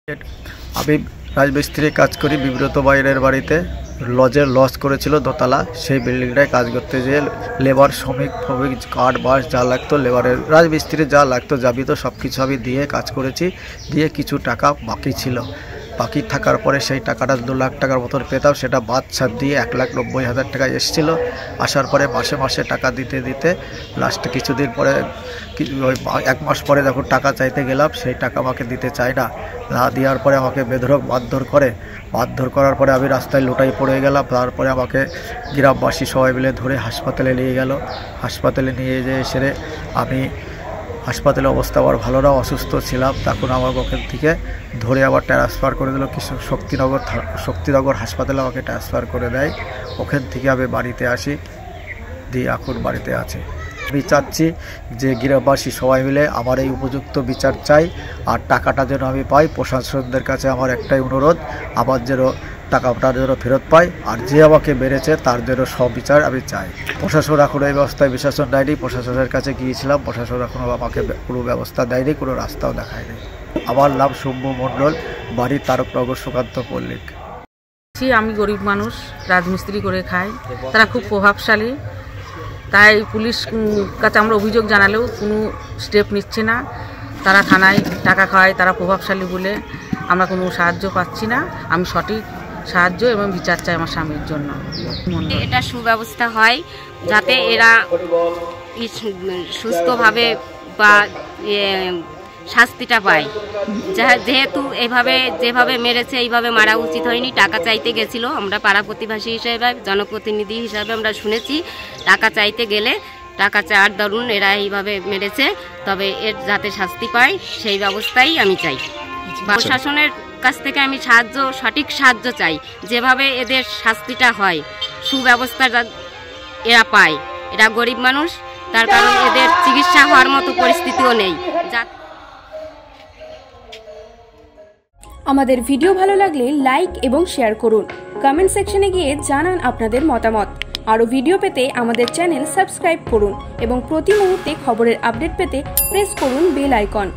আমি রাজমিস্ত্রি কাজ করি বিব্রত বাইরের বাড়িতে। লজের লজ করেছিল দোতলা, সেই বিল্ডিংটায় কাজ করতে যেয়ে লেবার শ্রমিক কাঠ বাঁশ যা লাগতো, লেবারের রাজমিস্ত্রি যা লাগতো যাবি তো সব কিছু আমি দিয়ে কাজ করেছি। দিয়ে কিছু টাকা বাকি ছিল, বাকি থাকার পরে সেই টাকাটা 2 লাখ টাকার মতন পেতাম, সেটা বাদ ছাড় দিয়ে 1,90,000 টাকা এসেছিলো। আসার পরে মাসে মাসে টাকা দিতে দিতে লাস্টে কিছুদিন পরে ওই 1 মাস পরে যখন টাকা চাইতে গেলাম, সেই টাকা আমাকে দিতে চায় না। না দেওয়ার পরে আমাকে বেধড়ক মারধর করার পরে আমি রাস্তায় লোটাই পড়ে গেলাম। তারপরে আমাকে গ্রামবাসী সবাই মিলে ধরে হাসপাতালে নিয়ে গেল। হাসপাতালে নিয়ে যেয়ে সেরে আমি হাসপাতালে অবস্থা আবার ভালো না, অসুস্থ ছিলাম। তখন আমার ওখান থেকে ধরে আবার ট্রান্সফার করে দিল শক্তিনগর হাসপাতালে আমাকে ট্রান্সফার করে দেয়। ওখান থেকে আমি বাড়িতে আসি, দিয়ে এখন বাড়িতে আছে। আমি চাচ্ছি যে গ্রামবাসী সবাই মিলে আমার এই উপযুক্ত বিচার চাই, আর টাকাটা যেন আমি পাই। প্রশাসনদের কাছে আমার একটাই অনুরোধ, আমার যেন টাকাটা যেন ফেরত পাই, আর যে আমাকে মেরেছে তার যেন সব বিচার আমি চাই। প্রশাসন এখন এই ব্যবস্থায় বিশাসন দেয়নি, প্রশাসনের কাছে গিয়েছিলাম, প্রশাসন এখনও আমাকে কোনো ব্যবস্থা দেয়নি, কোনো রাস্তাও দেখায়নি। আমার নাম শম্ভু মণ্ডল, বাড়ি তারকনগর সুকান্ত পল্লিক। আমি গরিব মানুষ, রাজমিস্ত্রি করে খাই, তারা খুব প্রভাবশালী। তাই পুলিশ কাছে আমরা অভিযোগ জানালেও কোনো স্টেপ নিচ্ছে না। তারা থানায় টাকা খাওয়ায়, তারা প্রভাবশালী বলে আমরা কোনো সাহায্য পাচ্ছি না। আমি সঠিক সাহায্য এবং বিচার চাই আমার স্বামীর জন্য। এটা সুব্যবস্থা হয় যাতে এরা সুস্থভাবে বা শাস্তিটা পায়। যেহেতু যেভাবে মেরেছে এইভাবে মারা উচিত হয়নি। টাকা চাইতে গেছিল, আমরা পাড়া প্রতিবেশী হিসেবে, জনপ্রতিনিধি হিসাবে আমরা শুনেছি টাকা চাইতে গেলে টাকা চাওয়ার দরুন এরা এইভাবে মেরেছে। তবে এর যাতে শাস্তি পায় সেই ব্যবস্থাই আমি চাই। প্রশাসনের কাছ থেকে আমি সঠিক সাহায্য চাই, যেভাবে এদের শাস্তিটা হয়, সুব্যবস্থা এরা পায়। এরা গরিব মানুষ, তার কারণ এদের চিকিৎসা হওয়ার মতো পরিস্থিতিও নেই। আমাদের ভিডিও ভালো লাগলে লাইক এবং শেয়ার করুন। কমেন্ট সেকশনে গিয়ে জানান আপনাদের মতামত। আরও ভিডিও পেতে আমাদের চ্যানেল সাবস্ক্রাইব করুন এবং প্রতি মুহূর্তে খবরের আপডেট পেতে প্রেস করুন বেল আইকন।